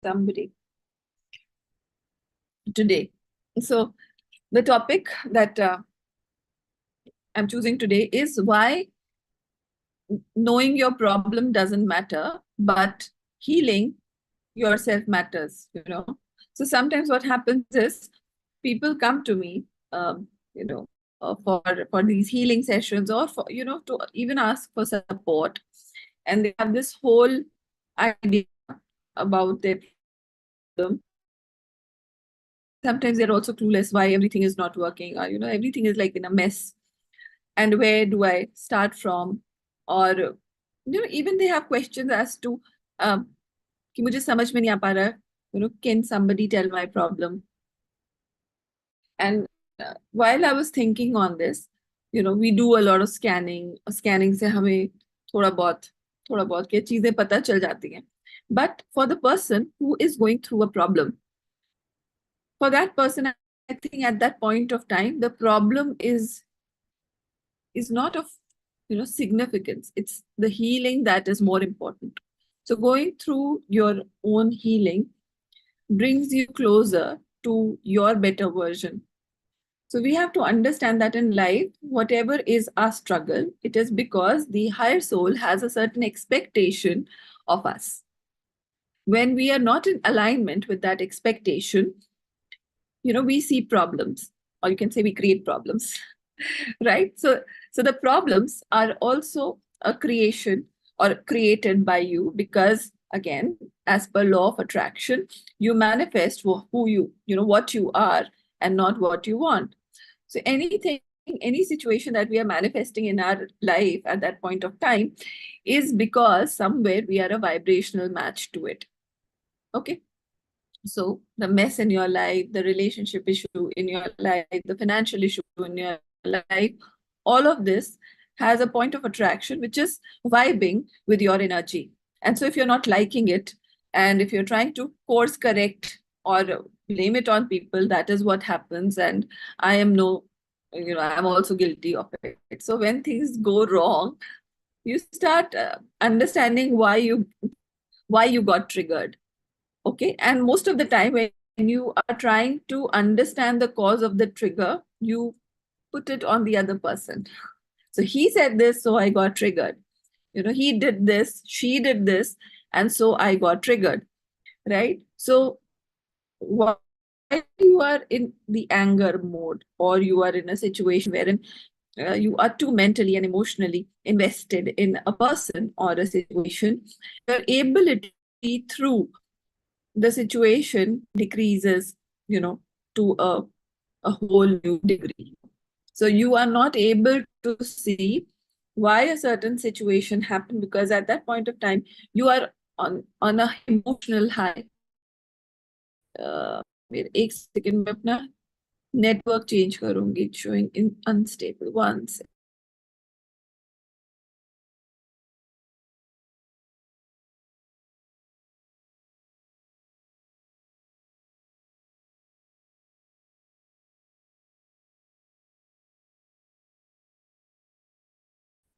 somebody today. So the topic that I'm choosing today is why knowing your problem doesn't matter, but healing yourself matters, So sometimes what happens is people come to me, you know, for these healing sessions or for, to even ask for support. And they have this whole idea about their problem. Sometimes they're also clueless why everything is not working, or everything is like in a mess, and where do I start from? Or even they have questions as to कि मुझे समझ में नहीं आ पा रहा है, can somebody tell my problem? And while I was thinking on this, we do a lot of scanning से हमें थोड़ा बहुत क्या चीजें पता चल जाती हैं. But for the person who is going through a problem, for that person, I think at that point of time, the problem is not of significance. It's the healing that is more important. So going through your own healing brings you closer to your better version. So we have to understand that in life, whatever is our struggle, it is because the higher soul has a certain expectation of us. When we are not in alignment with that expectation, we see problems, or you can say we create problems, right? So the problems are also a creation or created by you, because again, as per law of attraction, you manifest who what you are and not what you want. So any situation that we are manifesting in our life at that point of time is because somewhere we are a vibrational match to it. Okay. So the mess in your life, the relationship issue in your life, the financial issue in your life, all of this has a point of attraction, which is vibing with your energy. And so if you're not liking it, and if you're trying to course correct or blame it on people, that is what happens. And I am I'm also guilty of it. So when things go wrong, you start understanding why you got triggered. Okay. And most of the time, when you are trying to understand the cause of the trigger, you put it on the other person. So he said this, so I got triggered. He did this, she did this, and so I got triggered. Right? So while you are in the anger mode, or you are in a situation wherein you are too mentally and emotionally invested in a person or a situation, your ability through the situation decreases, to a whole new degree. So you are not able to see why a certain situation happened, because at that point of time, you are on a emotional high. एक second में अपना network change करूंगी. It's showing in unstable. One second.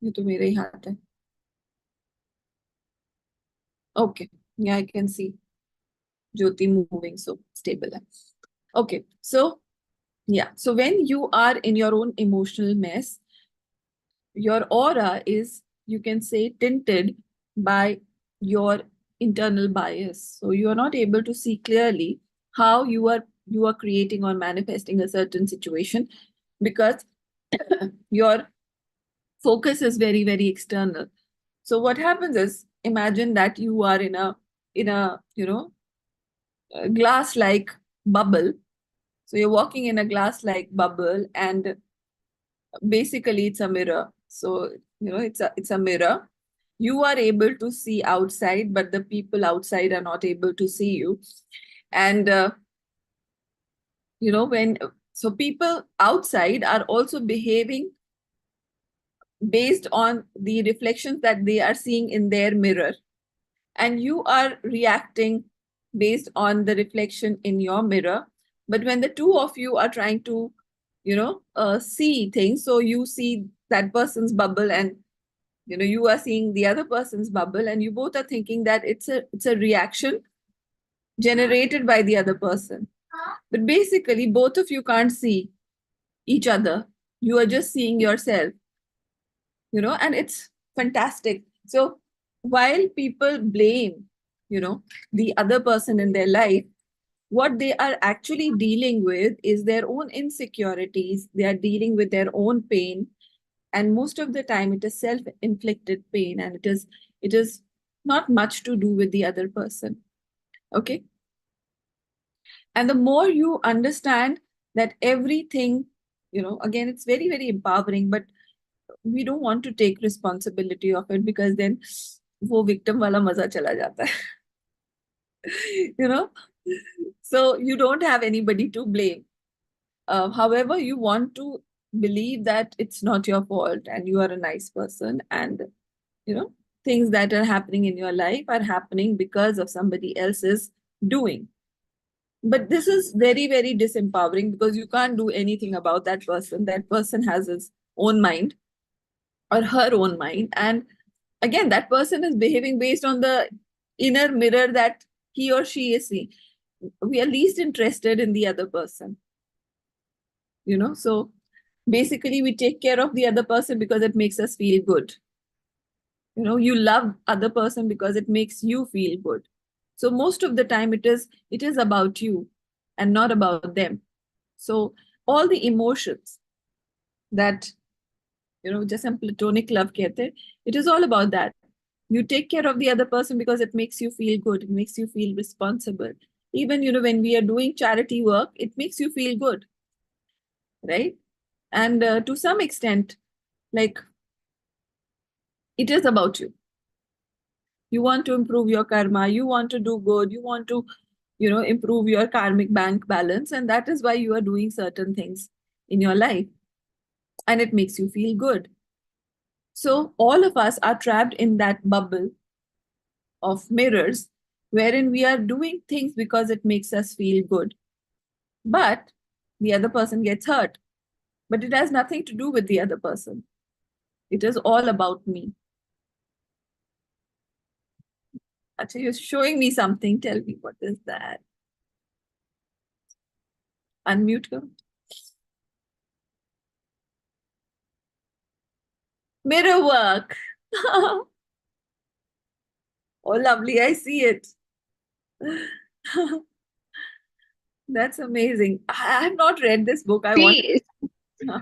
ये तो मेरे ही हाथ है. Okay. Yeah, I can see Jyoti moving, so stable. Okay. So yeah. So when you are in your own emotional mess, your aura is, you can say, tinted by your internal bias. So you are not able to see clearly how you are creating or manifesting a certain situation, because your focus is very, very external. So what happens is, imagine that you are in a glass like bubble. So you're walking in a glass like bubble, and basically it's a mirror. So it's a mirror. You are able to see outside, but the people outside are not able to see you. And when so people outside are also behaving based on the reflections that they are seeing in their mirror, and you are reacting based on the reflection in your mirror. But when the two of you are trying to see things, so you see that person's bubble, and you are seeing the other person's bubble, and you both are thinking that it's a reaction generated by the other person. But basically, both of you can't see each other. You are just seeing yourself, and it's fantastic. So while people blame, the other person in their life, what they are actually dealing with is their own insecurities. They are dealing with their own pain. And most of the time it is self-inflicted pain, and it is not much to do with the other person. Okay. And the more you understand that everything, again, it's very, very empowering, but we don't want to take responsibility of it, because then वो victim वाला मजा चला जाता है. you know so you don't have anybody to blame. However, you want to believe that it's not your fault and you are a nice person, and you know things that are happening in your life are happening because of somebody else's doing. But this is very, very disempowering, because you can't do anything about that person. That person has his own mind or her own mind, and again, that person is behaving based on the inner mirror that he or she is seeing. We are least interested in the other person. So basically we take care of the other person because it makes us feel good. You love other person because it makes you feel good. So most of the time it is about you and not about them. So all the emotions that just हम platonic love कहते हैं, it is all about that. You take care of the other person because it makes you feel good, it makes you feel responsible. Even when we are doing charity work, it makes you feel good, right? And to some extent, like, it is about you. You want to improve your karma, you want to do good, you want to improve your karmic bank balance, and that is why you are doing certain things in your life, and it makes you feel good. So all of us are trapped in that bubble of mirrors, wherein we are doing things because it makes us feel good, but the other person gets hurt. But it has nothing to do with the other person. It is all about me. Actually, you're showing me something. Tell me, what is that? Unmute her. Mirror work. Oh, lovely. I see it. That's amazing. I have not read this book. I want See, to.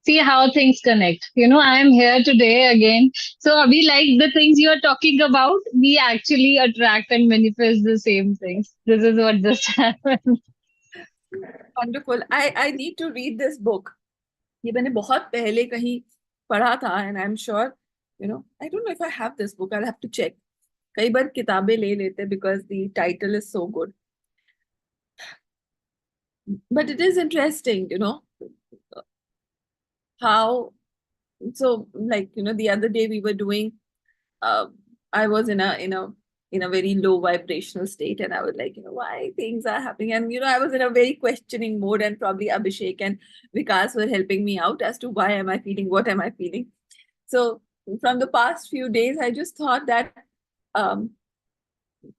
see how things connect. I am here today again. So, Abhi, like the things you are talking about, we actually attract and manifest the same things. This is what just happened. Wonderful. I need to read this book. ये मैंने बहुत पहले कहीं पढ़ा था, and I'm sure, I don't know if I have this book. I'll have to check. कई बार किताबें ले लेते because the title is so good. But it is interesting, how, so like, the other day we were doing, uh, I was in a very low vibrational state, and I was like, why things are happening, and I was in a very questioning mode, and probably Abhishek and Vikas were helping me out as to why am I feeling, what am I feeling. So from the past few days, I just thought that um,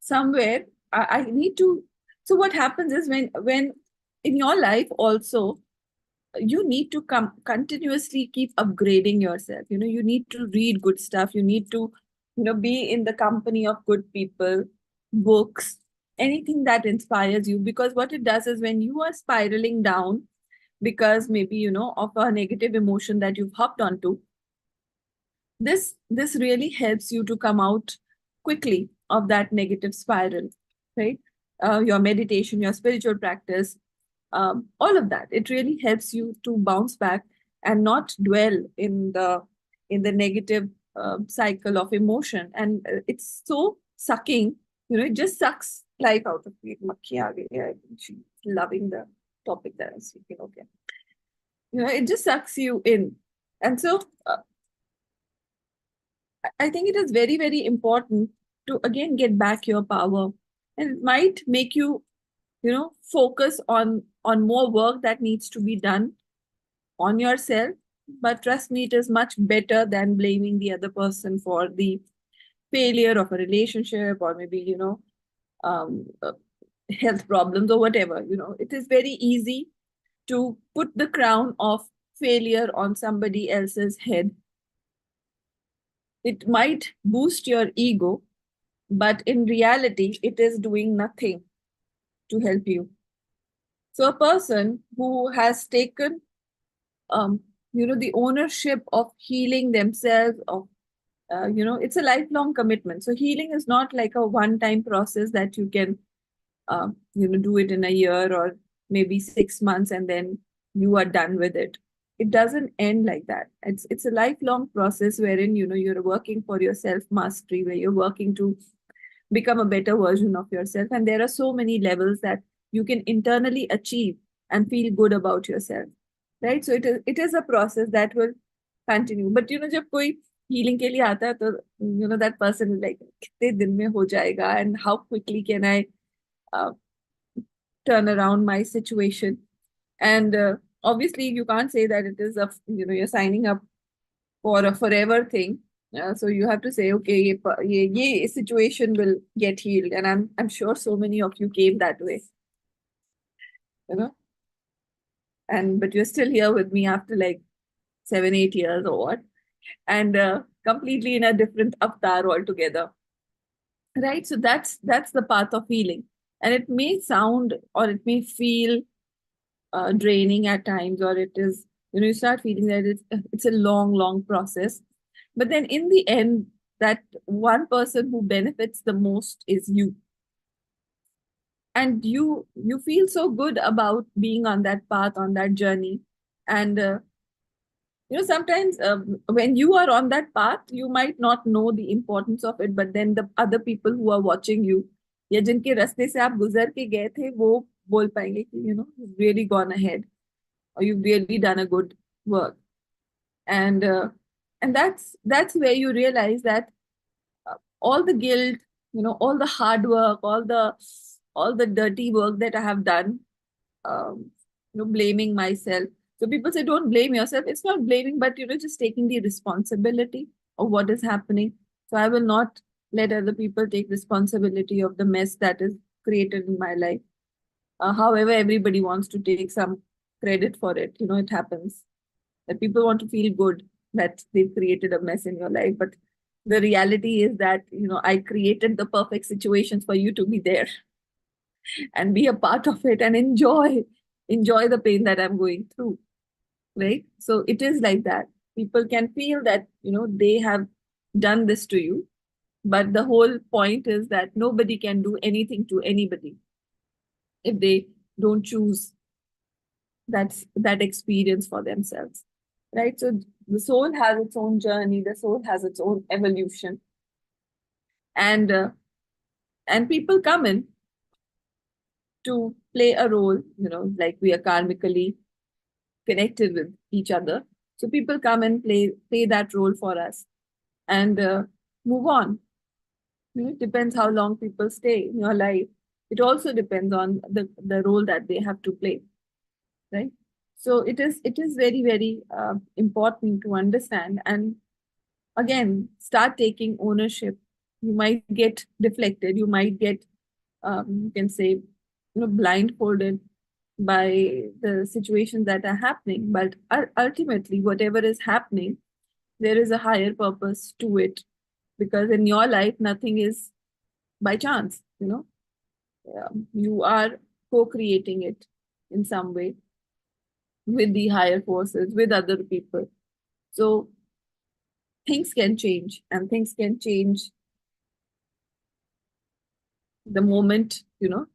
somewhere I need to. So what happens is, when in your life also, you need to continuously keep upgrading yourself. You need to read good stuff. You need to be in the company of good people, books, anything that inspires you. Because what it does is, when you are spiraling down because maybe of a negative emotion that you've hopped onto, this really helps you to come out quickly of that negative spiral, right? Your meditation, your spiritual practice, all of that, it really helps you to bounce back and not dwell in the negative cycle of emotion. And it's so sucking. It just sucks life out of you. Makhi aa gayi hai. I think she's loving the topic that I'm speaking. Okay, it just sucks you in. And so I think it is very, very important to again get back your power, and it might make you, focus on more work that needs to be done on yourself. But trust me, it is much better than blaming the other person for the failure of a relationship, or maybe, health problems or whatever. It is very easy to put the crown of failure on somebody else's head. It might boost your ego, but in reality, it is doing nothing to help you. So a person who has taken, um, the ownership of healing themselves, of it's a lifelong commitment. So healing is not like a one-time process that you can, do it in a year or maybe 6 months and then you are done with it. It doesn't end like that. It's a lifelong process wherein you're working for your self mastery, where you're working to become a better version of yourself. And there are so many levels that you can internally achieve and feel good about yourself. Right? So it is a process that will continue. But जब कोई healing के लिए आता है तो that person is like कितने दिन में हो जाएगा and how quickly can I uh, turn around my situation. And obviously you can't say that it is you're signing up for a forever thing. So you have to say, okay, ye situation will get healed. And I'm sure so many of you came that way, you know, and but you're still here with me after like 7, 8 years or what, and completely in a different avatar altogether. Right. So that's the path of healing. And it may sound or it may feel draining at times, or it is, you start feeling that it's a long process. But then in the end, that one person who benefits the most is you. And you feel so good about being on that path, on that journey. And sometimes when you are on that path, you might not know the importance of it, but then the other people who are watching you, या जिनके रास्ते से आप गुजर के गए थे, वो बोल पाएंगे कि you've really gone ahead, or you've really done a good work. And that's where you realize that all the guilt, all the hard work, all the dirty work that I have done, um, blaming myself. So people say, don't blame yourself. It's not blaming, but just taking the responsibility of what is happening. So I will not let other people take responsibility of the mess that is created in my life. However, everybody wants to take some credit for it. It happens that people want to feel good that they've created a mess in your life. But the reality is that, I created the perfect situations for you to be there and be a part of it and enjoy the pain that I'm going through. Right. So it is like that. People can feel that, they have done this to you. But the whole point is that nobody can do anything to anybody if they don't choose that experience for themselves. Right. So the soul has its own journey, the soul has its own evolution. And people come in to play a role, like we are karmically connected with each other. So people come and play that role for us and move on. It depends how long people stay in your life. It also depends on the role that they have to play, right? So it is very, very important to understand. And again, start taking ownership. You might get deflected. You might get, you can say, blindfolded by the situations that are happening. But ultimately, whatever is happening, there is a higher purpose to it. Because in your life, nothing is by chance, you are co-creating it in some way with the higher forces, with other people. So things can change, and things can change the moment,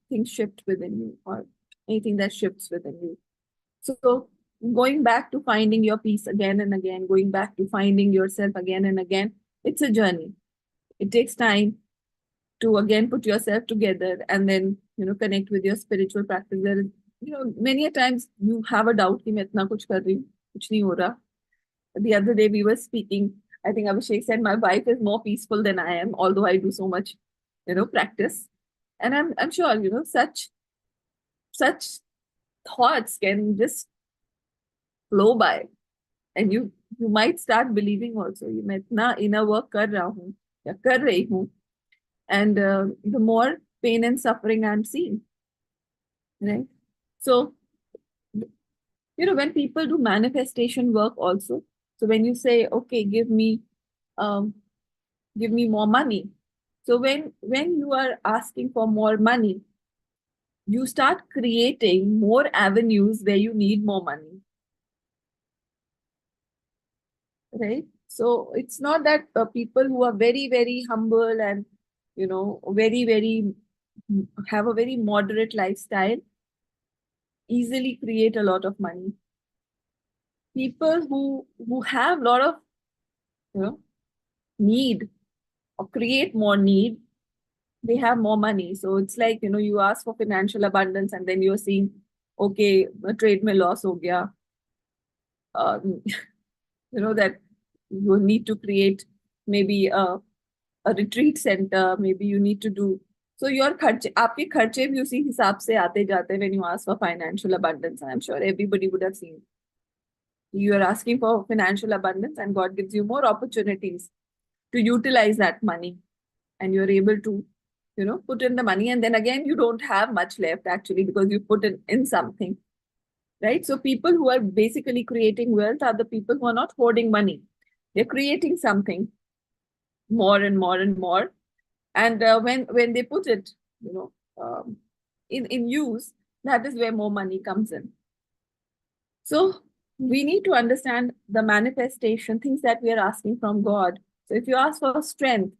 things shift within you, or anything that shifts within you. So going back to finding your peace again and again, going back to finding yourself again and again, it's a journey. It takes time to again put yourself together and then connect with your spiritual practice. There is, many a times you have a doubt कि मैं इतना कुछ कर रही हूँ, कुछ नहीं हो रहा. The other day we were speaking, I think Abhishek said my wife is more peaceful than I am, although I do so much practice. And I'm sure such thoughts can just flow by, and you might start believing also मैं इतना inner work कर रहा हूँ या कर रही हूँ. And the more pain and suffering I'm seeing, right? So, when people do manifestation work also, so when you say, okay, um, give me more money. So when you are asking for more money, you start creating more avenues where you need more money, right? So it's not that people who are very, very humble and, very, very have a very moderate lifestyle easily create a lot of money. People who have a lot of, you know, need or create more need, they have more money. So it's like, you ask for financial abundance and then you're seeing, okay, trade mein loss ho gaya. That you need to create maybe a retreat center, maybe you need to do. So your खर्चे आपके खर्चे भी उसी हिसाब से आते जाते हैं when you ask for financial abundance. I'm sure everybody would have seen. You are asking for financial abundance and God gives you more opportunities to utilize that money, and you're able to, put in the money, and then again you don't have much left actually because you put in something, right? So people who are basically creating wealth are the people who are not hoarding money. They're creating something more and more and more, and when they put it, you know, in use, that is where more money comes in. So we need to understand the manifestation things that we are asking from God. So if you ask for strength,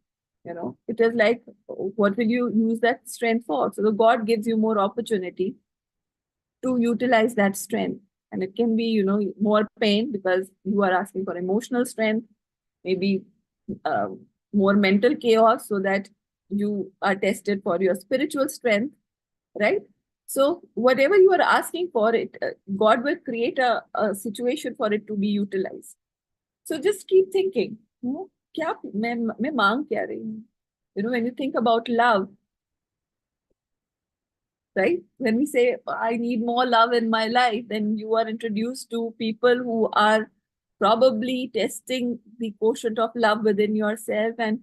it is like, what will you use that strength for? So the God gives you more opportunity to utilize that strength. And it can be, more pain because you are asking for emotional strength, maybe uh, more mental chaos so that you are tested for your spiritual strength, right? So whatever you are asking for, it God will create a situation for it to be utilized. So just keep thinking, क्या मैं मांग क्या रही हूँ? When you think about love, right? When we say, I need more love in my life, then you are introduced to people who are probably testing the quotient of love within yourself. And,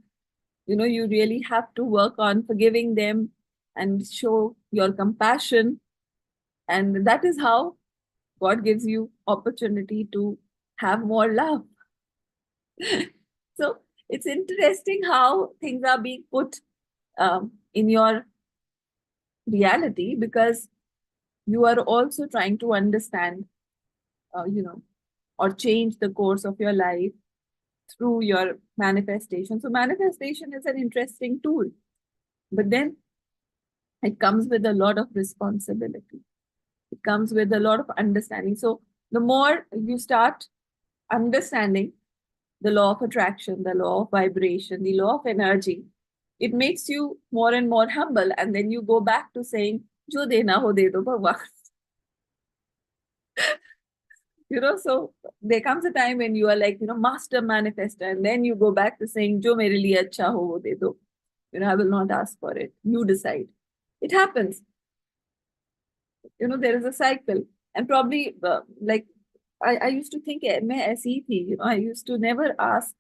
you really have to work on forgiving them and show your compassion. And that is how God gives you opportunity to have more love. So it's interesting how things are being put in your reality because you are also trying to understand, or change the course of your life through your manifestation. So manifestation is an interesting tool, but then it comes with a lot of responsibility. It comes with a lot of understanding. So the more you start understanding the law of attraction, the law of vibration, the law of energy, it makes you more and more humble. And then you go back to saying, Jo dena ho de do bhagwan. So there comes a time when you are like, master manifester, and then you go back to saying, Jo mere liye acha ho wo de do. I will not ask for it. You decide. It happens. There is a cycle. And probably like I used to think मैं ऐसी ही थी. I used to never ask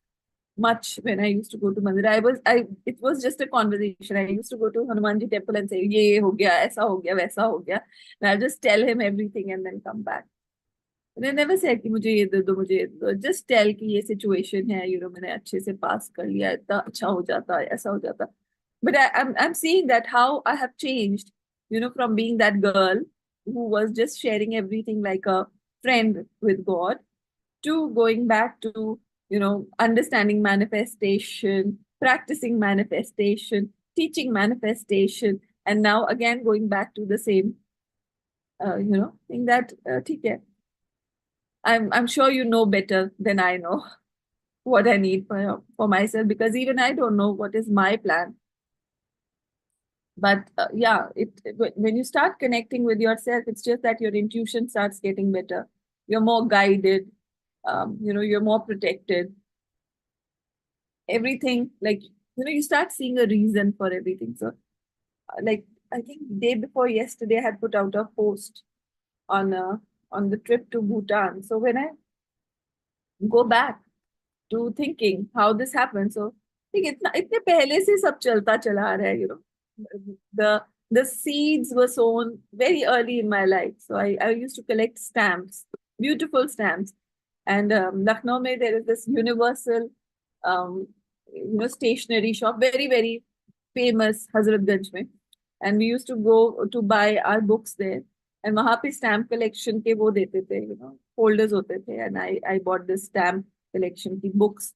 much when I used to go to mandir. It was just a conversation. I used to go to Hanumanji temple and say, ये हो गया, ऐसा हो गया, वैसा हो गया. And I'll just tell him everything and then come back. And I never said कि मुझे ये दे दो, मुझे ये दे दो. Just tell कि ये situation है, मैंने अच्छे से pass कर लिया, इतना अच्छा हो जाता, ऐसा हो जाता. But I'm seeing that how I have changed, from being that girl who was just sharing everything like a friend with God to going back to, understanding manifestation, practicing manifestation, teaching manifestation, and now again going back to the same, thing that, ठीक है, I'm sure you know better than I know what I need for myself because even I don't know what is my plan. But yeah, when you start connecting with yourself, it's just that your intuition starts getting better. You're more guided. You're more protected. Everything, like, you start seeing a reason for everything. So like, I think day before yesterday I had put out a post on the trip to Bhutan. So when I go back to thinking how this happened, so think इतने पहले से सब चलता चला आ रहा है. the seeds were sown very early in my life. So I used to collect stamps, beautiful stamps. And Lucknow mein there is this universal stationery shop, very, very famous, Hazratganj mein. And we used to go to buy our books there. And वहाँ पे stamp collection के वो देते थे, folders होते थे. And I bought this stamp collection की books.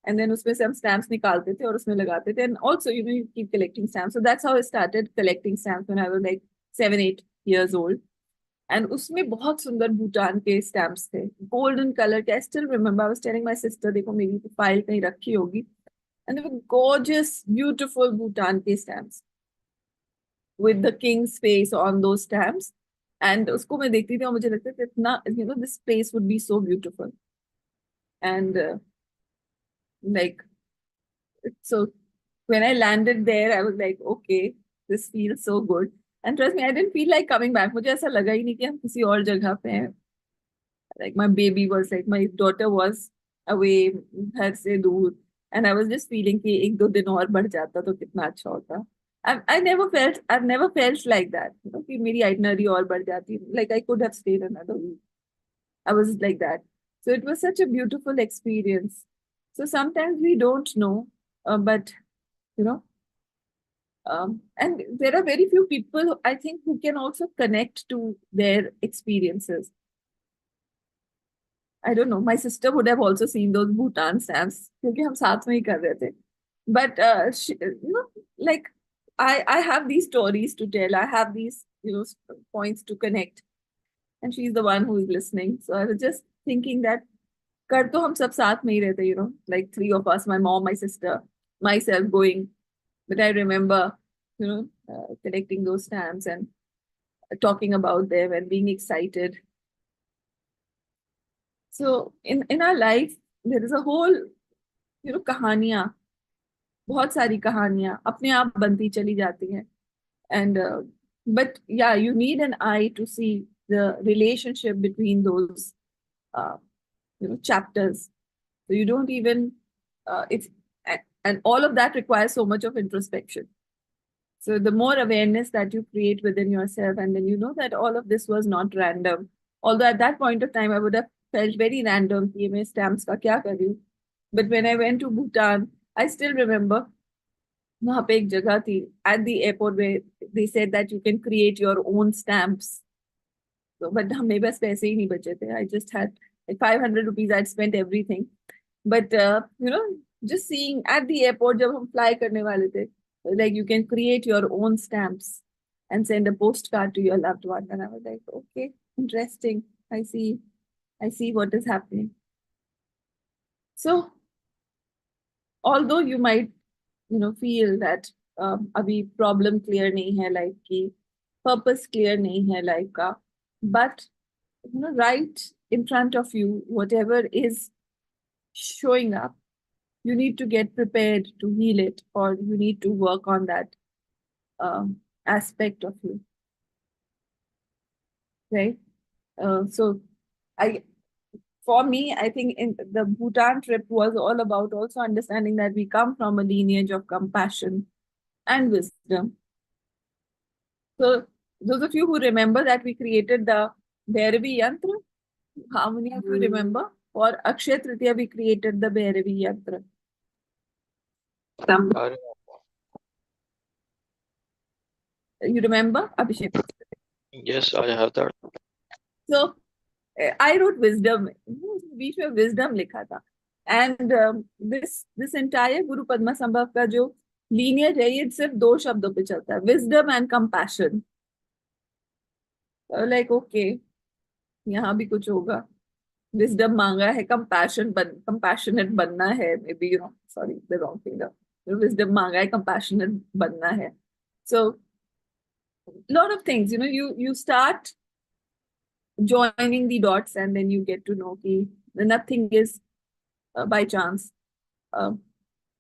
And then उसमें से हम stamps निकालते थे और उसमें लगाते थे. And also, you keep collecting stamps. So that's how I started collecting stamps when I was like 7, 8 years old. And उसमें बहुत सुंदर भूटान के स्टैम्प्स थे, गोल्डन कलर के. I still remember, I was telling my sister, देखो मेरी file कहीं रखी होगी. And they were gorgeous beautiful Bhutan के stamps with the king's face on दो स्टैम्प्स. एंड उसको मैं देखती थी और मुझे लगता था इतना, this place would be so beautiful. And like so when I landed there, I was like, okay, this feels so good. And trust me, I didn't feel like coming back. मुझे ऐसा लगा ही नहीं कि हम किसी और जगह पे हैं. Like my baby was like, my daughter was away, घर से दूर. And I was just feeling कि एक दो दिन और बढ़ जाता तो कितना अच्छा होता. I've never felt like that. कि मेरी itinerary और बढ़ जाती. Like I could have stayed another week. I was like that. So it was such a beautiful experience. So sometimes we don't know, but you know, and there are very few people, I think, who can also connect to their experiences. I don't know. My sister would have also seen those Bhutan stamps क्योंकि हम साथ में ही कर रहे थे. But like I have these stories to tell. I have these points to connect, and she's the one who is listening. So I was just thinking that कर तो हम सब साथ में ही रहते, like three of us, my mom, my sister, myself going. But I remember, collecting those stamps and talking about them and being excited. So in our life, there is a whole, कहानियां, बहुत सारी कहानियां अपने आप बनती चली जाती हैं. And but yeah, you need an eye to see the relationship between those, uh, chapters. So you don't even, it's, and all of that requires so much of introspection. So the more awareness that you create within yourself, and then you know that all of this was not random. Although at that point of time, I would have felt very random कि मैं stamps का क्या कर रही हूँ. But when I went to Bhutan, I still remember वहाँ पे एक जगह थी at the airport where they said that you can create your own stamps. So, but मेरे पास पैसे ही नहीं बचे थे. I just had like 500 rupees. I'd spent everything. But just seeing at the airport जब हम fly करने वाले थे, like you can create your own stamps and send a postcard to your loved one. And I was like, okay, interesting. I see what is happening. So although you might, feel that अभी problem clear नहीं है life की, purpose clear नहीं है life का, but right in front of you, whatever is showing up, you need to get prepared to heal it, or you need to work on that aspect of you, right? So I for me, I think in the Bhutan trip was all about also understanding that we come from a lineage of compassion and wisdom. So those of you who remember that we created the Bhairavi Yantra, how many of you remember? Or Akshay Tritiya we created the Bhairavi Yantra. Some, you remember, Abhishek? Yes, I have that. So I wrote wisdom. बीच में wisdom लिखा था. And this entire Guru Padma Sambhav का जो lineage है, ये सिर्फ दो शब्दों पे चलता है, wisdom and compassion. Like okay, यहाँ भी कुछ होगा. Wisdom मांगा है, compassionate बनना है. Maybe sorry, the wrong finger. Wisdom मांगा है, compassionate बनना है. So lot of things, you start joining the dots, and then you get to know that nothing is by chance.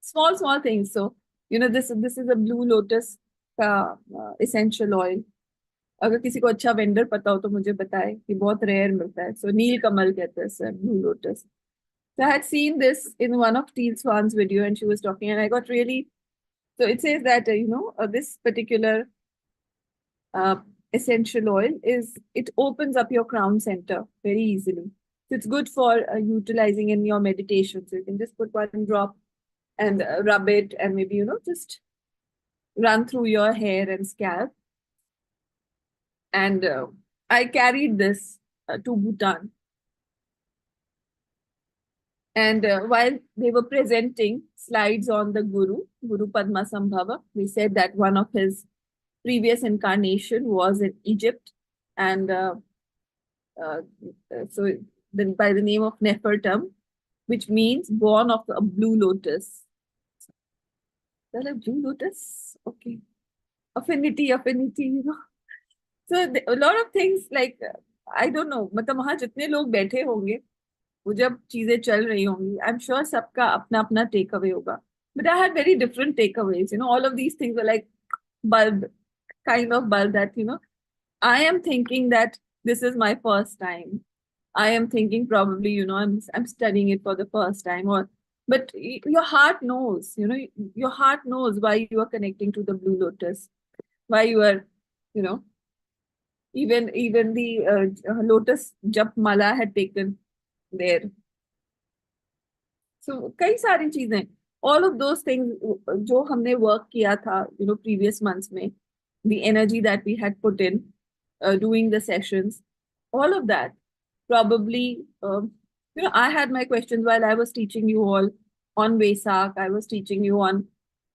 Small things. So this is a blue lotus का essential oil. अगर किसी को अच्छा vendor पता हो तो मुझे बताए कि बहुत रेयर मिलता है. So नील कमल कहते हैं sir, blue lotus. So I had seen this in one of Teal Swan's video, and she was talking, and I got really So it says that, this particular uh, essential oil it opens up your crown center very easily. So it's good for utilizing in your meditation. So you can just put one drop and rub it and maybe, just run through your hair and scalp. And I carried this to Bhutan. And while they were presenting slides on the Guru Padma Sambhava, they said that one of his previous incarnation was in Egypt. And uh, so then by the name of Nefertum, which means born of a blue lotus. Well, a blue lotus? Okay. Affinity. So a lot of things like, I don't know, मतलब वहां जितने लोग बैठे होंगे वो जब चीजें चल रही होंगी, I'm sure सबका अपना अपना टेक अवे होगा. But I had very different takeaways. All of these things were like bulb, kind of bulb that, I am thinking that this is my first time. I am thinking probably, I'm studying it for the first time, but your heart knows, your heart knows why you are connecting to the blue lotus, why you are, you know, even the lotus jap mala had taken there. So कई सारी चीजें, all of those things जो हमने work किया था, previous months में, the energy that we had put in doing the sessions, all of that probably, I had my questions while I was teaching you all on Vesak. I was teaching you on,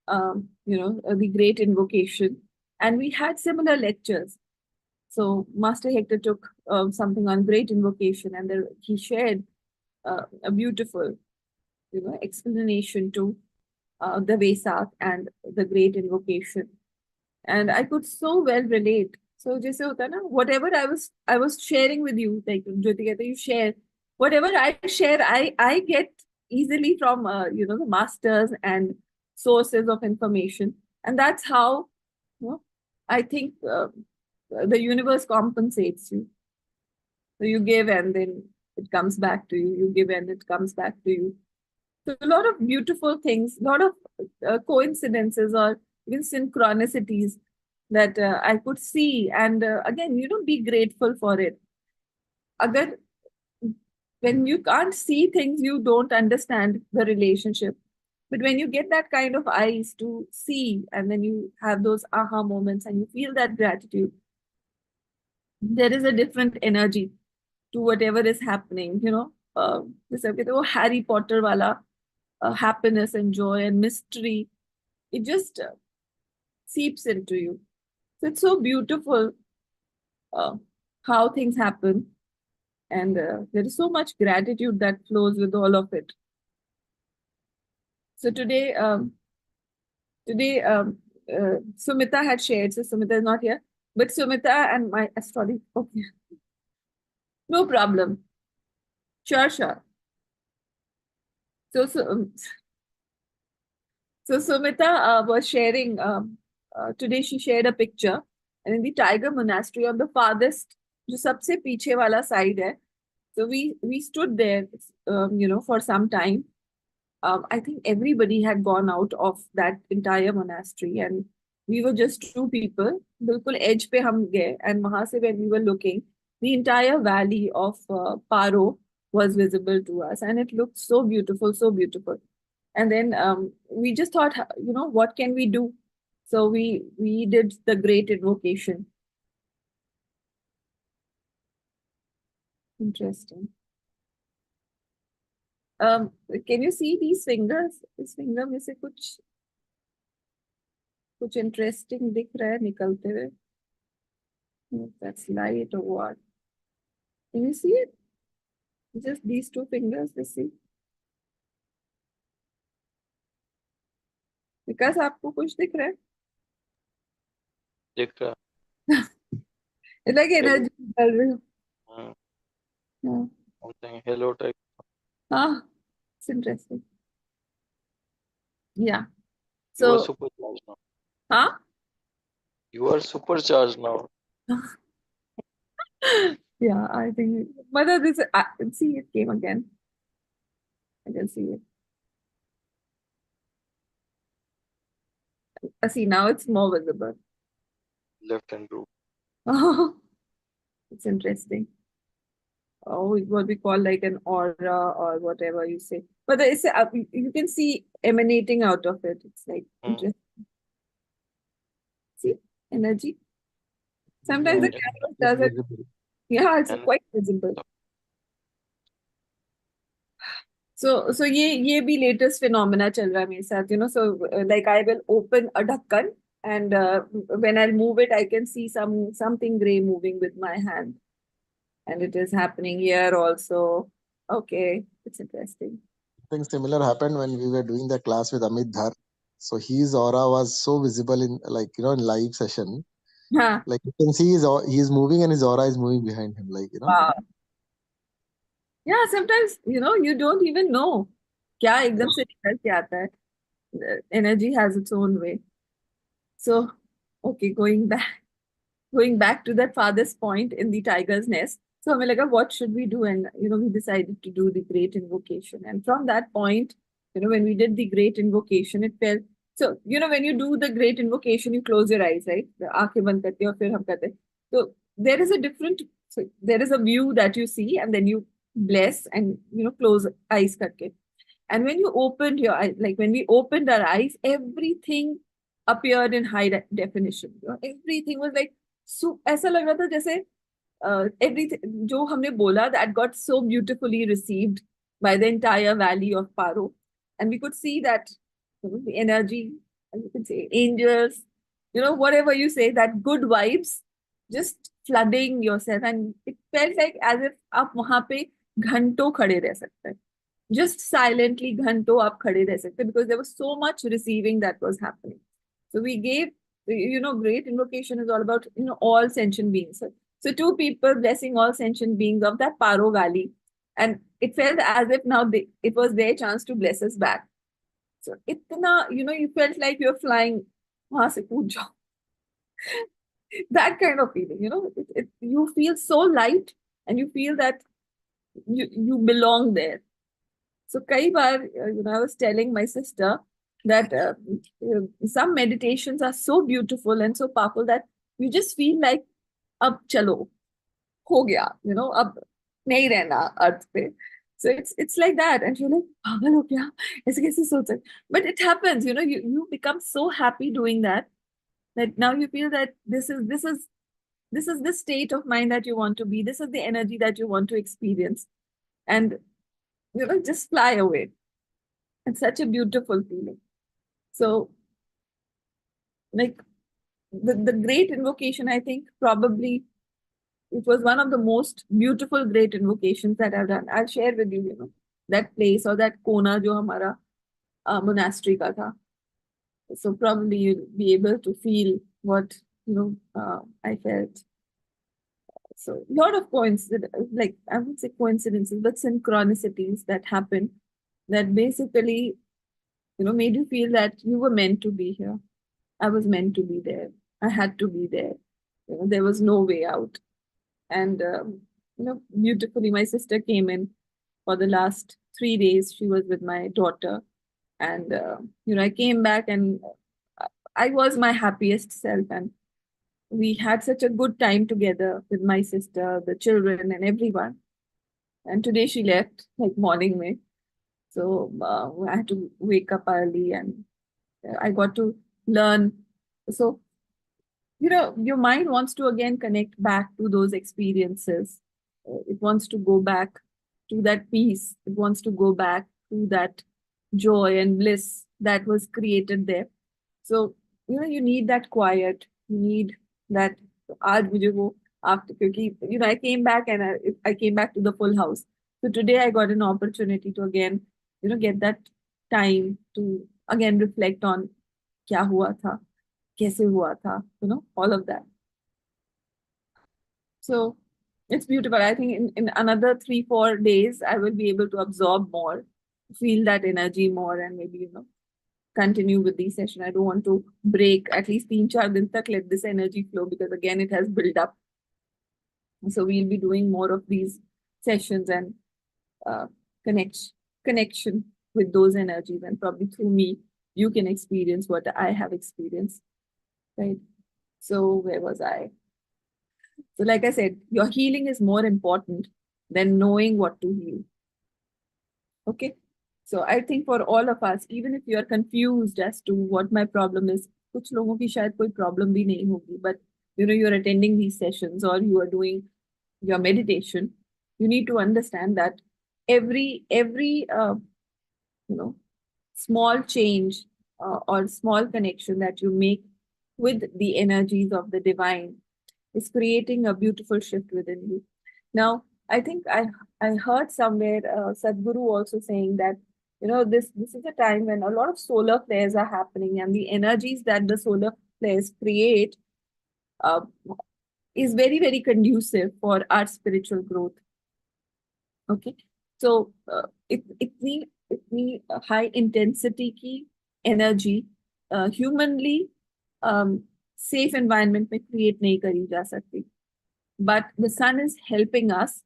the great invocation, and we had similar lectures. So Master Hector took something on great invocation, and there, he shared a beautiful, explanation to the Vesak and the great invocation. And I could so well relate. So जैसे होता है ना, whatever I was sharing with you, like Jyoti कहते you share, whatever I share, I get easily from the masters and sources of information, and that's how, I think the universe compensates you. So you give and then it comes back to you. You give and it comes back to you. So a lot of beautiful things, a lot of coincidences or even synchronicities that I could see. And again, be grateful for it. Agar, when you can't see things, you don't understand the relationship. But when you get that kind of eyes to see, and then you have those aha moments and you feel that gratitude, there is a different energy to whatever is happening, जैसे कहते हैं वो Harry Potter वाला happiness and joy and mystery, it just seeps into you. So it's so beautiful uh, how things happen, and there is so much gratitude that flows with all of it. So today, Sumita had shared. So Sumita is not here, but Sumita and my astrology. Okay, no problem. Sure. So Sumita was sharing. Today she shared a picture, and in the tiger monastery on the farthest, जो सबसे पीछे वाला side है. So we stood there, for some time. I think everybody had gone out of that entire monastery, and we were just two people. बिल्कुल edge पे हम गए, and वहां से when we were looking, the entire valley of Paro was visible to us, and it looked so beautiful, so beautiful. And then we just thought, what can we do? So we did the great invocation. Interesting. Can you see these fingers? इस finger में से कुछ interesting दिख रहा है निकलते हुए. If that's light or what? Can you see it? Just these two fingers, you see? विकास आपको कुछ दिख रहा है? दिख रहा It's like Hello. energy निकल रही हो. है Yeah. something hello type. Ah, it's interesting. Yeah. You are So, supercharged now. huh? You are supercharged now. Yeah, I think whether this see it came again. I can see it. See, now it's more visible. Left and group. Oh, it's interesting. Oh, what we call like an aura or whatever you say. But it's you can see emanating out of it. It's like interesting. See, energy. Sometimes the Yeah, canvas it's does it. visible. Yeah, it's And quite visible. So ये भी latest phenomena चल रहा है मेरे साथ, like I will open a ढक्कन and when I'll move it I can see something gray moving with my hand, and it is happening here also. Okay, it's interesting. Something similar happened when we were doing the class with Amit Dhar. So his aura was so visible in, like, in live session. हाँ. Like you can see he's moving and his aura is moving behind him. Wow. Yeah, sometimes you don't even know क्या एकदम से निकल के आता है. The energy has its own way. So, okay, going back to that farthest point in the tiger's nest. So हमें लगा what should we do, and we decided to do the great invocation. And from that point, when we did the great invocation, it felt so. When you do the great invocation, you close your eyes, right? The आंखें बंद करते हैं और फिर हम करते हैं. So there is a different. So there is a view that you see, and then you bless and close eyes करके. And when you opened your eyes, like when we opened our eyes, everything appeared in high definition. Everything was like so. ऐसा लग रहा था जैसे everything जो हमने बोला, that got so beautifully received by the entire valley of Paro, and we could see that the energy, and you could say angels, whatever you say, that good vibes just flooding yourself, and it felt like as if आप वहां पे घंटों खड़े रह सकते हैं. Just silently घंटों आप खड़े रह सकते, because there was so much receiving that was happening. So we gave, great invocation is all about, all sentient beings. So two people blessing all sentient beings of that Paro Valley. And it felt as if now it was their chance to bless us back. So itna, you felt like you're flying. वहां से कूद जाओ. That kind of feeling, you feel so light, and you feel that you belong there. So kai baar, I was telling my sister that some meditations are so beautiful and so powerful that you just feel like ab chalo ho gaya, ab nahi rehna earth pe. So it's like that, and you're like pagal ho gaya, aise kaise soch sakte. But it happens, you become so happy doing that, that now you feel that this is the state of mind that you want to be. This is the energy that you want to experience, and just fly away. It's such a beautiful feeling. So, like the great invocation, I think probably it was one of the most beautiful great invocations that I've done. I'll share with you, that place or that kona jo hamara monastery ka tha. So probably you'll be able to feel what I felt. So a lot of like I would say coincidences, but synchronicities that happen that basically made you feel that you were meant to be here. I was meant to be there. I had to be there. There was no way out. And beautifully, my sister came in for the last 3 days. She was with my daughter, and I came back, and I was my happiest self, and we had such a good time together with my sister, the children, and everyone. And today she left like morning May, so I had to wake up early, and I got to learn. So your mind wants to again connect back to those experiences. It wants to go back to that peace. It wants to go back to that joy and bliss that was created there. So you need that quiet. You need that. आज मुझे वो after क्योंकि I came back, and I came back to the full house. So today I got an opportunity to again get that time to again reflect on क्या हुआ था, कैसे हुआ था, all of that. So it's beautiful. I think in another 3-4 days, I will be able to absorb more, feel that energy more, and maybe, continue with the session. I don't want to break at least 3-4 din tak, let this energy flow, because again, it has built up. So we'll be doing more of these sessions and uh, connection with those energies, and probably through me, you can experience what I have experienced, right? So where was I? So like I said, your healing is more important than knowing what to heal. Okay. So I think for all of us, even if you are confused as to what my problem is, कुछ लोगों की शायद कोई problem भी नहीं होगी, but you're attending these sessions or you are doing your meditation, you need to understand that every small change or small connection that you make with the energies of the divine is creating a beautiful shift within you. Now, I think I heard somewhere Sadhguru also saying that this is a time when a lot of solar flares are happening, and the energies that the solar flares create uh, is very very conducive for our spiritual growth. Okay, so इतनी high intensity की energy humanly safe environment में create नहीं करी जा सकती. But the sun is helping us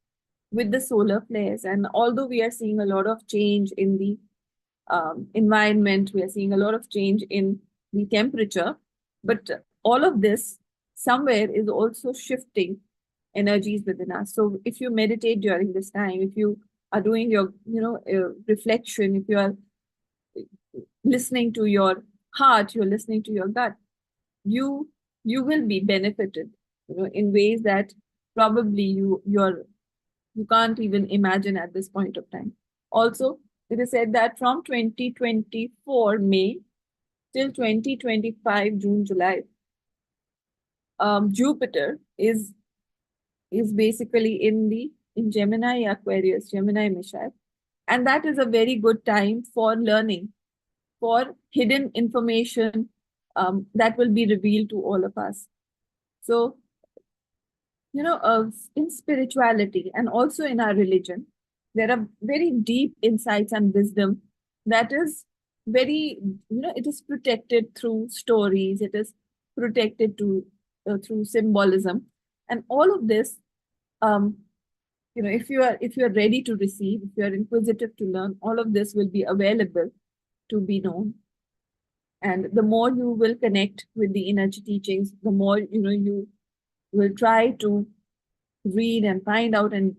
with the solar flares. And although we are seeing a lot of change in the environment, we are seeing a lot of change in the temperature, but all of this somewhere is also shifting energies within us. So if you meditate during this time, if you are doing your, reflection, if you are listening to your heart, you're listening to your gut, you will be benefited, in ways that probably you can't even imagine at this point of time. Also, it is said that from 2024 May till 2025 June, July, Jupiter is basically in Gemini, Aquarius, Gemini, Meshach, and that is a very good time for learning, for hidden information that will be revealed to all of us. So, in spirituality and also in our religion, there are very deep insights and wisdom that is very, it is protected through stories, it is protected through symbolism, and all of this, if you are ready to receive, if you are inquisitive to learn, all of this will be available to be known. And the more you will connect with the energy teachings, the more you will try to read and find out and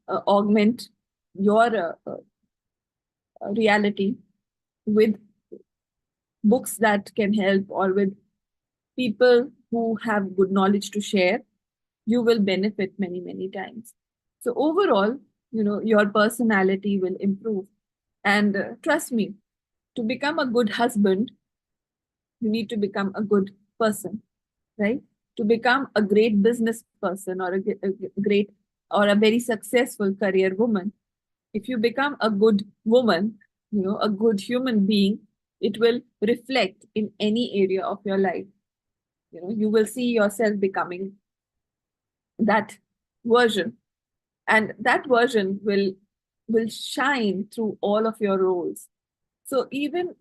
augment your reality with books that can help, or with people who have good knowledge to share. You will benefit many many times. So overall, your personality will improve. And trust me, to become a good husband, you need to become a good person, right? To become a great business person, or a great or a very successful career woman, if you become a good woman, a good human being, it will reflect in any area of your life. You will see yourself becoming that version, and that version will shine through all of your roles. So even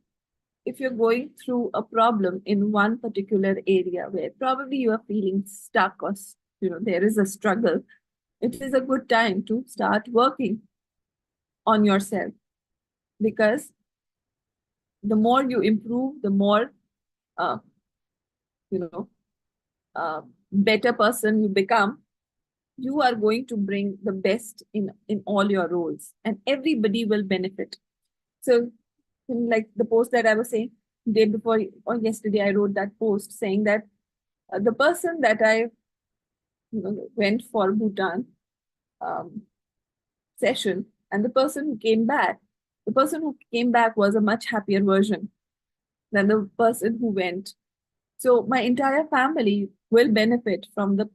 if you're going through a problem in one particular area where probably you are feeling stuck, or there is a struggle, it is a good time to start working on yourself, because the more you improve, the more you know better person you become, you are going to bring the best in all your roles, and everybody will benefit. So like the post that I was saying day before or yesterday, I wrote that post saying that the person that I went for Bhutan session, and the person who came back, was a much happier version than the person who went. So my entire family will benefit from the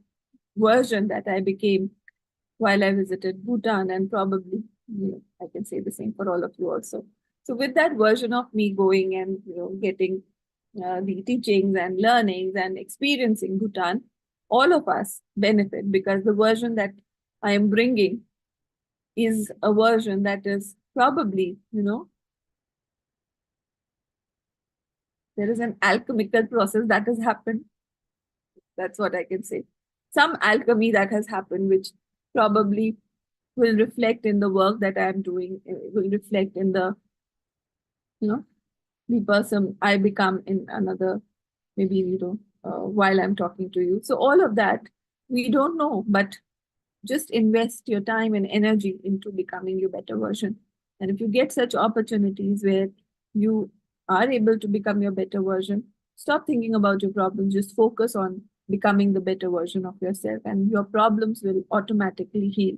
version that I became while I visited Bhutan, and probably I can say the same for all of you also. So with that version of me going and getting the teachings and learnings and experiencing Bhutan, all of us benefit, because the version that I am bringing is a version that is probably there is an alchemical process that has happened. That's what I can say. Some alchemy that has happened, which probably will reflect in the work that I am doing, will reflect in the the person I become in another, maybe, while I'm talking to you. So all of that, we don't know, but just invest your time and energy into becoming your better version. And if you get such opportunities where you are able to become your better version, stop thinking about your problems, just focus on becoming the better version of yourself, and your problems will automatically heal.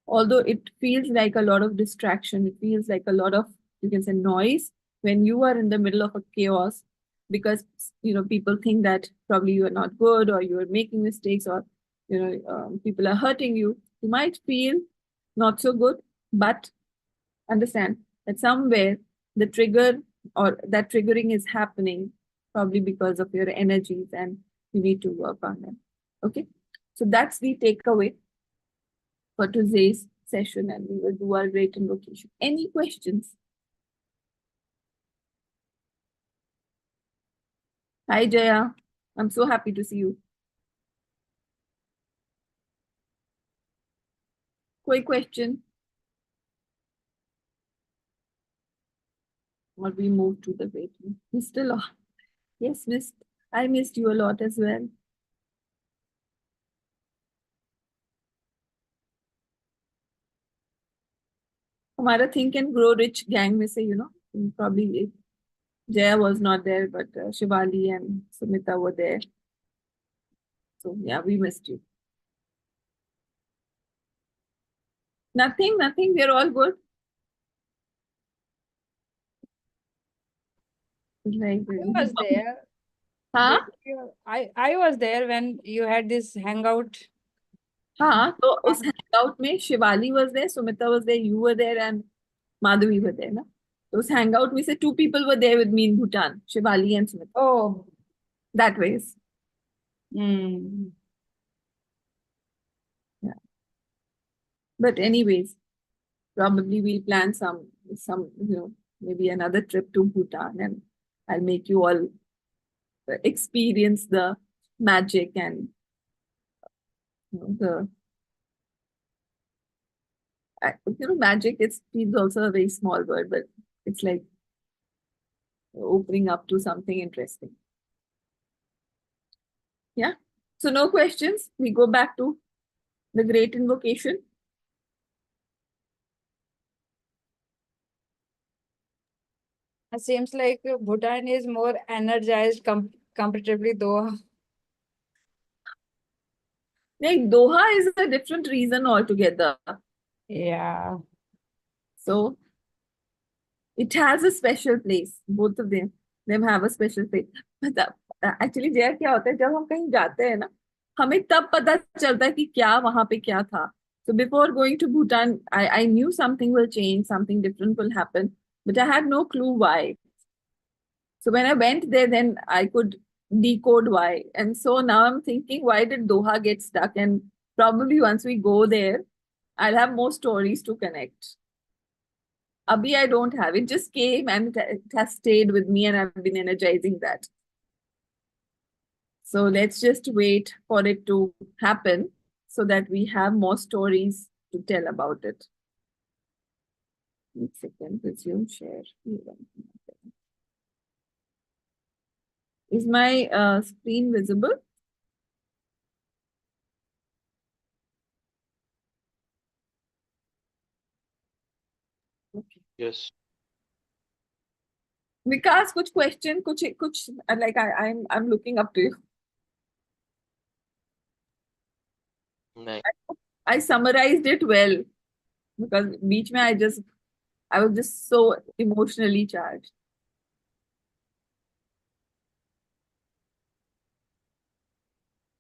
Although it feels like a lot of distraction, it feels like a lot of, you can say, noise when you are in the middle of a chaos, because people think that probably you are not good, or you are making mistakes, or people are hurting you. You might feel not so good, but understand that somewhere the trigger, or that triggering, is happening probably because of your energies, and you need to work on them. Okay, so that's the takeaway for today's session, and we will do our great invocation. Any questions? Hi Jaya, I'm so happy to see you. Quick question? Or we move to the great one? We still are. Yes, missed. I missed you a lot as well. हमारा Think and Grow Rich gang में से, probably Jaya was not there, but Shivali and Sumita were there. So yeah, we missed you. Nothing. We're all good. Like, I was there. हाँ I was there when you had this hangout. हाँ, तो उस hangout में Shivali was there, Sumita was there, you were there, and Madhavi were there, ना? तो उस hangout में से 2 people were there with me in Bhutan, Shivali and Sumita. Oh. That ways. Hmm. Yeah. But anyways, probably we'll plan some, maybe another trip to Bhutan, and I'll make you all experience the magic and the magic. It feels also a very small word, but it's like opening up to something interesting. Yeah. So no questions. We go back to the great invocation. It seems like Bhutan is more energized comparatively Doha. Like Doha is a different reason altogether. Yeah. So it has a special place. Both of them have a special place. But actually जय क्या होता है, जब हम कहीं जाते हैं ना, हमें तब पता चलता है कि क्या वहां पे क्या था. So before going to Bhutan, I knew something will change, something different will happen, but I had no clue why. So when I went there, then I could decode why. And so now I'm thinking, why did Doha get stuck? And probably once we go there, I'll have more stories to connect. Abhi, I don't have. It just came and it has stayed with me, and I've been energizing that. So let's just wait for it to happen so that we have more stories to tell about it. 1 second, resume share. Is my screen visible? Okay. Yes. Vikas, kuch question, kuch like I'm looking up to you. Nice. I summarized it well because beach mein I was just so emotionally charged.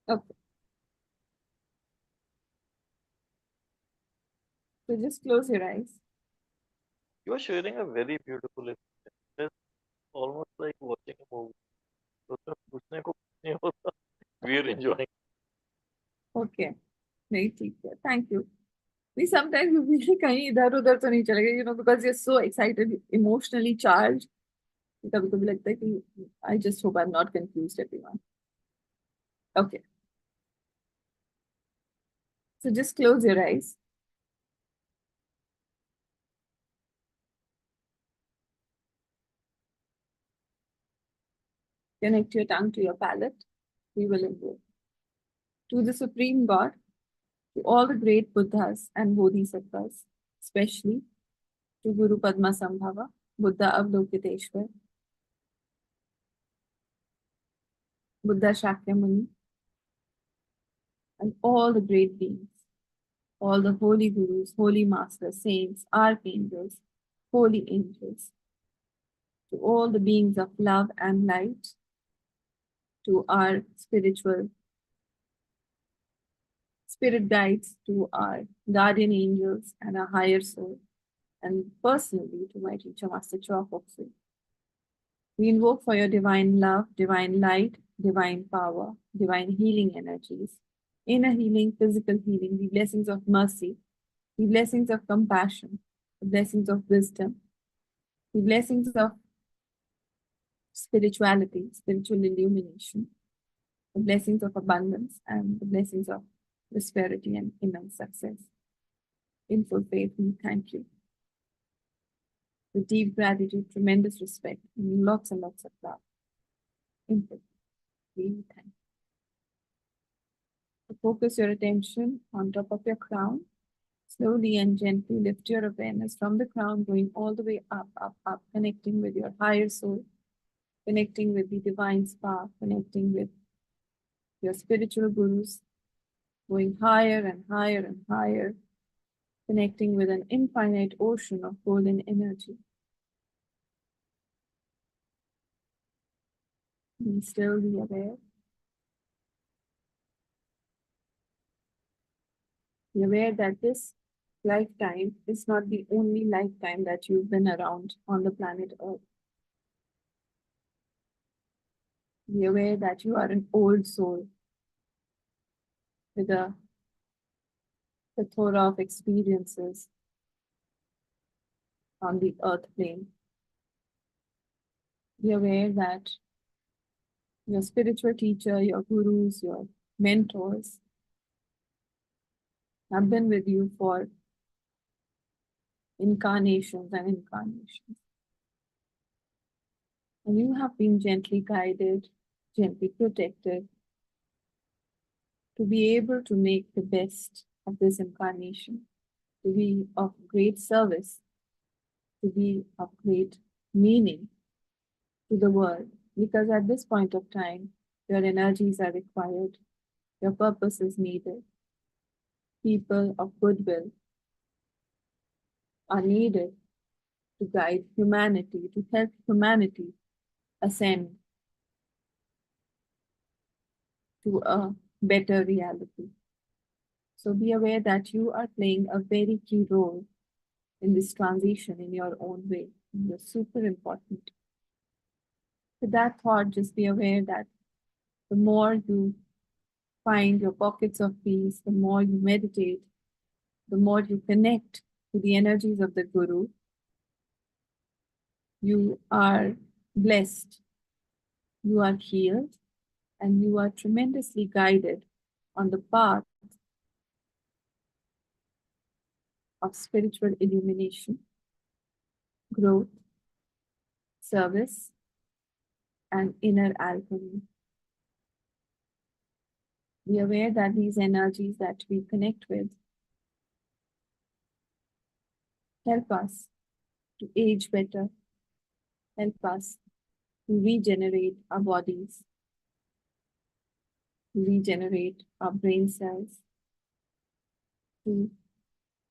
Okay. So just close your eyes. You are sharing a very beautiful experience. It's almost like watching a movie. तो उसमें पूछने को कुछ नहीं होता. We are enjoying. Okay. नहीं ठीक है. Thank you. We sometimes we feel कहीं इधर उधर तो नहीं चलेगा, because you're so excited, emotionally charged. कभी कभी लगता है कि I just hope I'm not confused everyone. Okay. So just close your eyes. Connect your tongue to your palate. We will invoke. To the Supreme God, to all the great Buddhas and Bodhisattvas, especially to Guru Padma Sambhava, Buddha Avalokiteshwar, Buddha Shakyamuni, and all the great beings, all the holy gurus, holy masters, saints, archangels, holy angels, to all the beings of love and light, to our spiritual spirit guides, to our guardian angels and our higher soul, and personally to my teacher, Master Chua Foksui. We invoke for your divine love, divine light, divine power, divine healing energies, inner healing, physical healing, the blessings of mercy, the blessings of compassion, the blessings of wisdom, the blessings of spirituality, spiritual illumination, the blessings of abundance, and the blessings of prosperity and immense success. In full faith, we thank you. With deep gratitude, tremendous respect, and lots of love. In full faith, we thank you. So focus your attention on top of your crown. Slowly and gently lift your awareness from the crown, going all the way up, up, up, connecting with your higher soul, connecting with the divine spark, connecting with your spiritual gurus, going higher and higher and higher, connecting with an infinite ocean of golden energy. Be still, be aware. Be aware that this lifetime is not the only lifetime that you've been around on the planet Earth. Be aware that you are an old soul with a plethora of experiences on the earth plane. Be aware that your spiritual teacher, your gurus, your mentors have been with you for incarnations and incarnations. And you have been gently guided, gently protected to be able to make the best of this incarnation, to be of great service, to be of great meaning to the world. Because at this point of time, your energies are required, your purpose is needed. People of goodwill are needed to guide humanity, to help humanity ascend to a better reality. So be aware that you are playing a very key role in this transition in your own way. You're super important. With that thought, just be aware that the more you find your pockets of peace, the more you meditate, the more you connect to the energies of the Guru, you are blessed, you are healed, and you are tremendously guided on the path of spiritual illumination, growth, service, and inner alchemy. Be aware that these energies that we connect with help us to age better, help us to regenerate our bodies, to regenerate our brain cells, to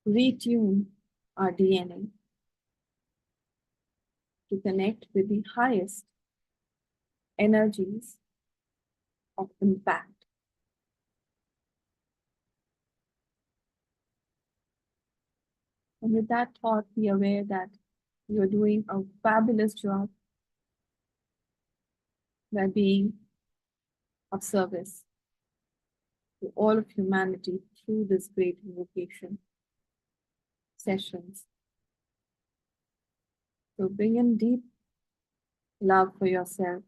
retune our DNA, to connect with the highest energies of impact. And with that thought, be aware that you are doing a fabulous job by being of service to all of humanity through this great invocation sessions. So bring in deep love for yourself,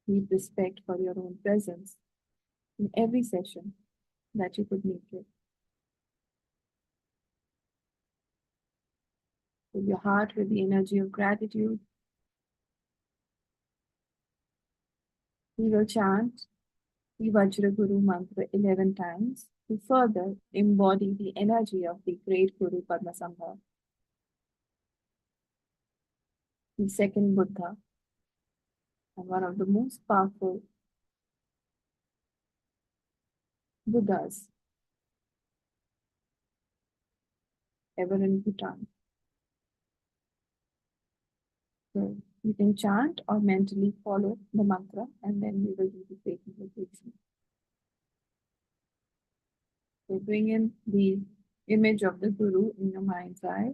deep respect for your own presence in every session that you could make it. Fill your heart with the energy of gratitude. We will chant the Vajra Guru mantra 11 times to further embody the energy of the great Guru Padmasambhava, the second Buddha, and one of the most powerful Buddhas ever in Bhutan. So you can chant or mentally follow the mantra, and then we will do the great meditation. So bring in the image of the Guru in your mind's eye.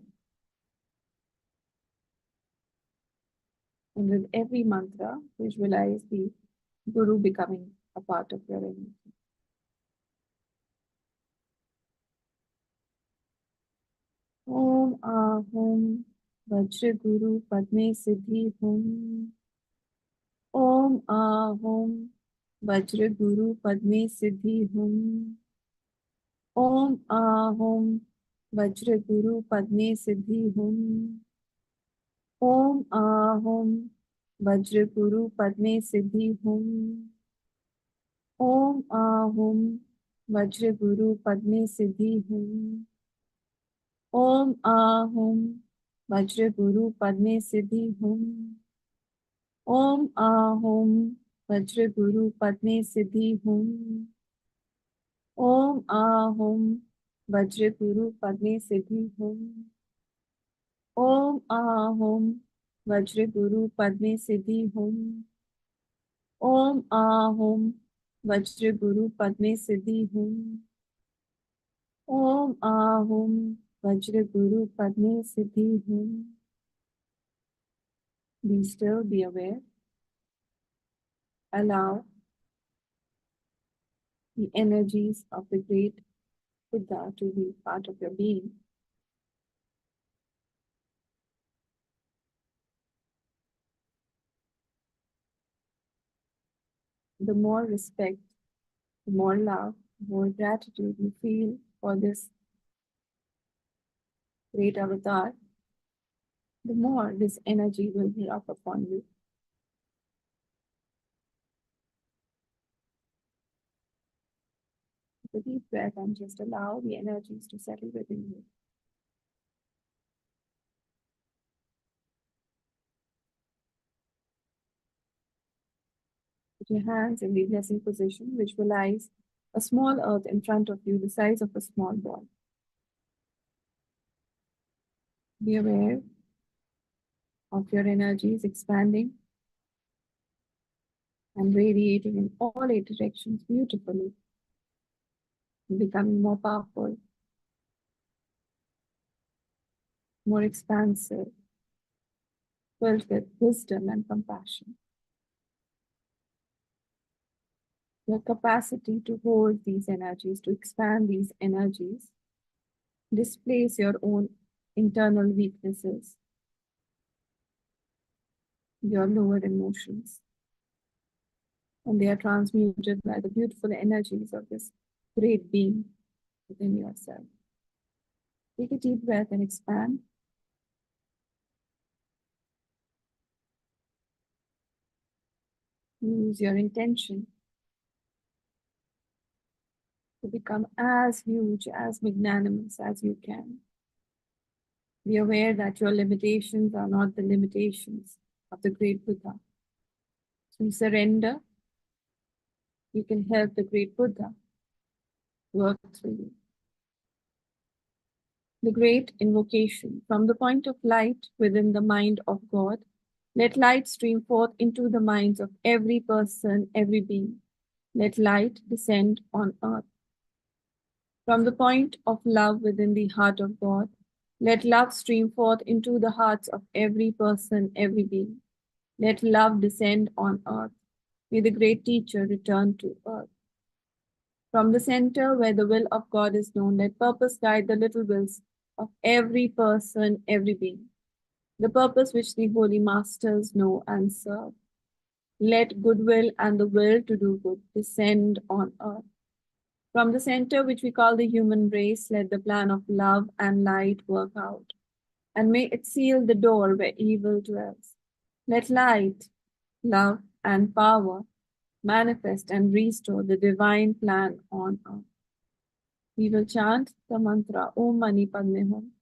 And with every mantra, visualize the Guru becoming a part of your energy. Om Ahum Vajra Guru Padme Siddhi Hum. Om Ahum Vajra Guru Padme Siddhi Hum. Om Ahum Vajra Guru Padme Siddhi Hum. Om Ahum Vajra Guru Padme Siddhi Hum. Om Ahum Vajra Guru Padme Siddhi Hum. Om Ahum Vajra Guru Padme Siddhi Hum. Om Ahum Vajra Guru Padme Siddhi Hum. Om Ahum Vajra Guru Padme Siddhi Hum. Om Ahum Vajra Guru Padme Siddhi Hum. Om Ahum Vajra Guru Padme Siddhi Hum. Om Ahum Vajra Guru Padme Siddhi Hum. Be still, be aware. Allow the energies of the great Buddha to be part of your being. The more respect, the more love, the more gratitude you feel for this great avatar, the more this energy will be up upon you. Take a deep breath and just allow the energies to settle within you. Put your hands in the blessing position, visualize a small earth in front of you, the size of a small ball. Be aware of your energies expanding and radiating in all 8 directions beautifully, becoming more powerful, more expansive, filled with wisdom and compassion. Your capacity to hold these energies, to expand these energies, displays your own internal weaknesses, your lower emotions, and they are transmuted by the beautiful energies of this great being within yourself. Take a deep breath and expand. Use your intention to become as huge, as magnanimous as you can. Be aware that your limitations are not the limitations of the great Buddha. Through surrender, you can help the great Buddha work through you. The great invocation. From the point of light within the mind of God, let light stream forth into the minds of every person, every being. Let light descend on earth. From the point of love within the heart of God, let love stream forth into the hearts of every person, every being. Let love descend on earth. May the great teacher return to earth. From the center where the will of God is known, let purpose guide the little wills of every person, every being. The purpose which the holy masters know and serve. Let goodwill and the will to do good descend on earth. From the center which we call the human race, let the plan of love and light work out. and may it seal the door where evil dwells. Let light, love, and power manifest and restore the divine plan on earth. We will chant the mantra Om Mani Padme Hum,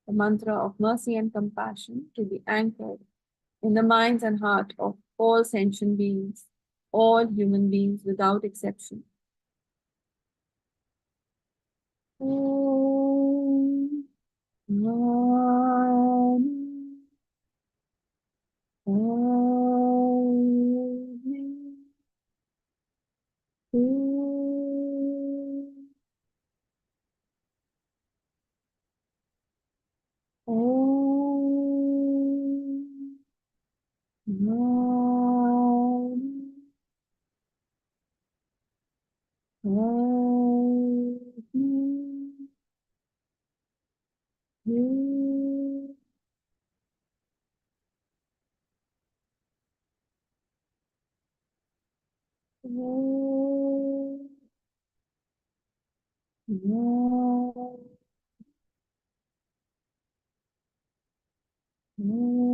the mantra of mercy and compassion, to be anchored in the minds and heart of all sentient beings, all human beings without exception. Om Mani Padme Hum. Om Mani Padme Hum. Om Mani Hum.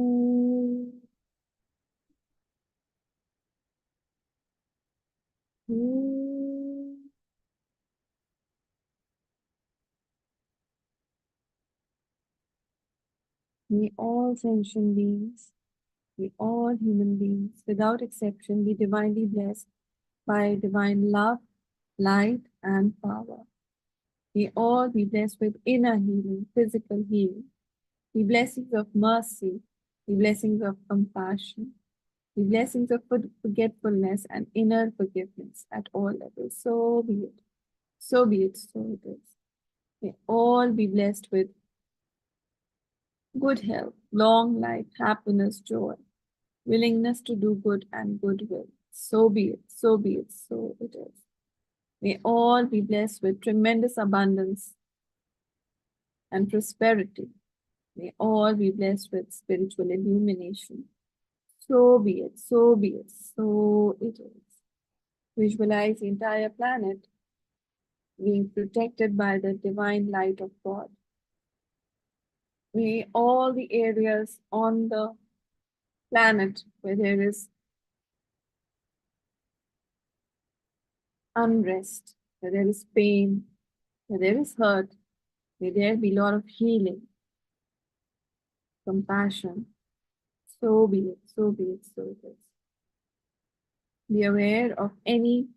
May all sentient beings, may all human beings, without exception, be divinely blessed by divine love, light, and power. May all be blessed with inner healing, physical healing, the blessings of mercy, the blessings of compassion, the blessings of forgetfulness and inner forgiveness at all levels. So be it. So be it. So it is. May all be blessed with good health, long life, happiness, joy, willingness to do good and goodwill. So be it. So be it. So it is. May all be blessed with tremendous abundance and prosperity. May all be blessed with spiritual illumination. So be it, so be it, so it is. Visualize the entire planet being protected by the divine light of God. May all the areas on the planet where there is unrest, where there is pain, where there is hurt, may there be a lot of healing, compassion. So be it, so be it, so it is. Be aware of any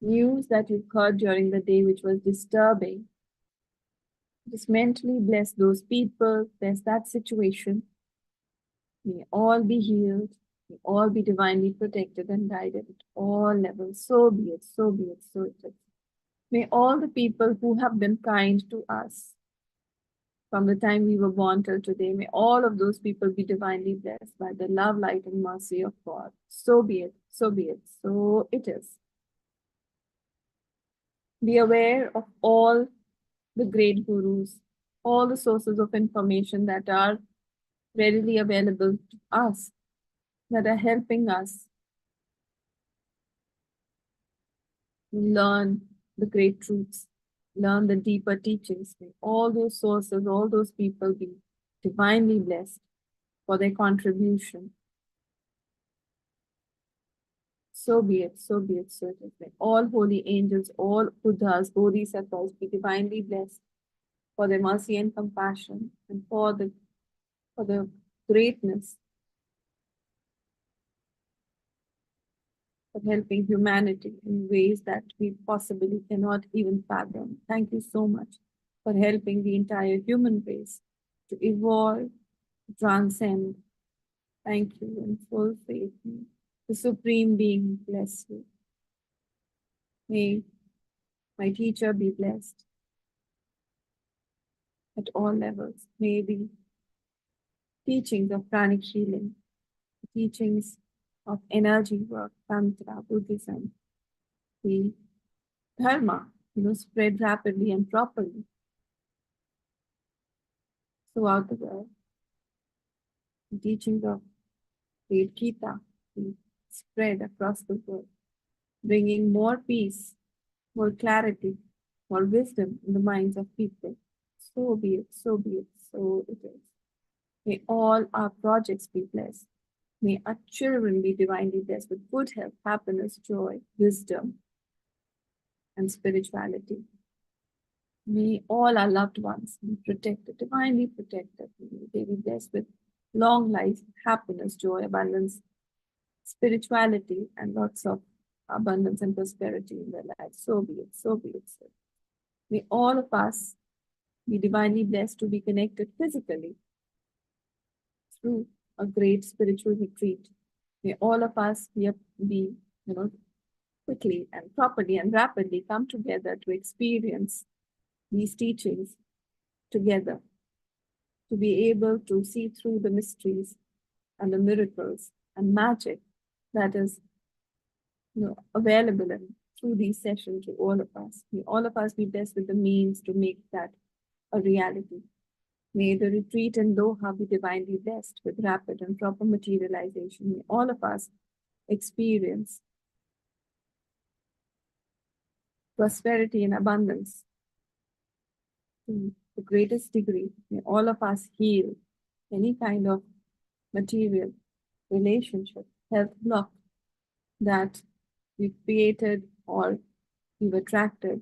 news that you've heard during the day which was disturbing. Just mentally bless those people, bless that situation. May all be healed, may all be divinely protected and guided at all levels. So be it, so be it, so it is. May all the people who have been kind to us from the time we were born till today, may all of those people be divinely blessed by the love, light, and mercy of God. So be it, so be it, so it is. Be aware of all the great gurus, all the sources of information that are readily available to us, that are helping us learn the great truths, learn the deeper teachings. May all those sources, all those people be divinely blessed for their contribution. So be it, so be it, so it is. May all holy angels, all Buddhas, Bodhisattvas be divinely blessed for their mercy and compassion and for the greatness of helping humanity in ways that we possibly cannot even fathom. Thank you so much for helping the entire human race to evolve, to transcend. Thank you in full faith. May the Supreme Being bless you. May my teacher be blessed at all levels. May the teachings of pranic healing, the teachings of energy work, Tantra, Buddhism, the Dharma, spread rapidly and properly throughout the world. The teachings of the Gita be spread across the world, bringing more peace, more clarity, more wisdom in the minds of people. So be it, so be it, So it is. May all our projects be blessed. May our children be divinely blessed with good health, happiness, joy, wisdom, and spirituality. May all our loved ones be protected, divinely protected. May they be blessed with long life, happiness, joy, abundance, spirituality, and lots of abundance and prosperity in their lives. So be it, so be it. So. May all of us be divinely blessed to be connected physically through a great spiritual retreat. May all of us be quickly and properly and rapidly come together to experience these teachings together, to be able to see through the mysteries and the miracles and magic that is available through these sessions to all of us. May all of us be blessed with the means to make that a reality. May the retreat in Doha be divinely blessed with rapid and proper materialization. May all of us experience prosperity and abundance to the greatest degree. May all of us heal any kind of material, relationship, health block that we've created or we've attracted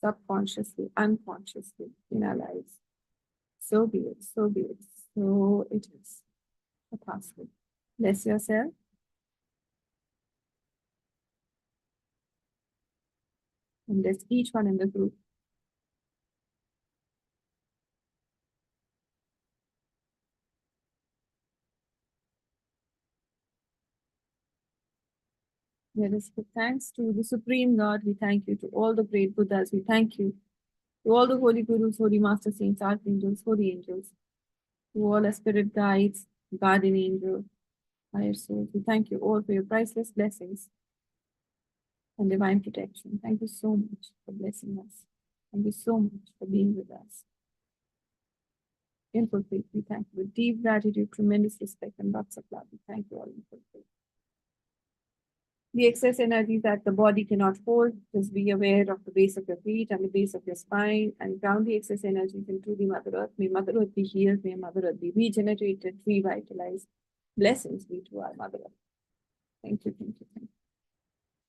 subconsciously, unconsciously in our lives. So be it, so be it, so it is. Apostle. Bless yourself. And bless each one in the group. Let us give thanks to the Supreme God. We thank you to all the great Buddhas. We thank you to all the holy gurus, holy master saints, archangels, holy angels, to all our spirit guides, guardian angel, higher souls. We thank you all for your priceless blessings and divine protection. Thank you so much for blessing us. Thank you so much for being with us. In full faith, we thank you with deep gratitude, tremendous respect, and lots of love. We thank you all in full faith. The excess energy that the body cannot hold, just be aware of the base of your feet and the base of your spine and ground the excess energies into the Mother Earth. May Mother Earth be healed. May Mother Earth be regenerated, revitalized. Blessings be to our Mother Earth. Thank you, thank you, thank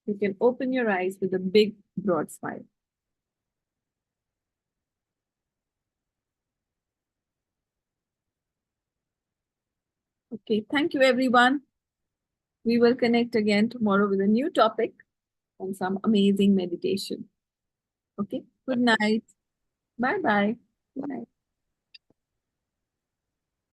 you. You can open your eyes with a big, broad smile. Okay, thank you, everyone. We will connect again tomorrow with a new topic and some amazing meditation. Okay, good night. Bye-bye. Good night.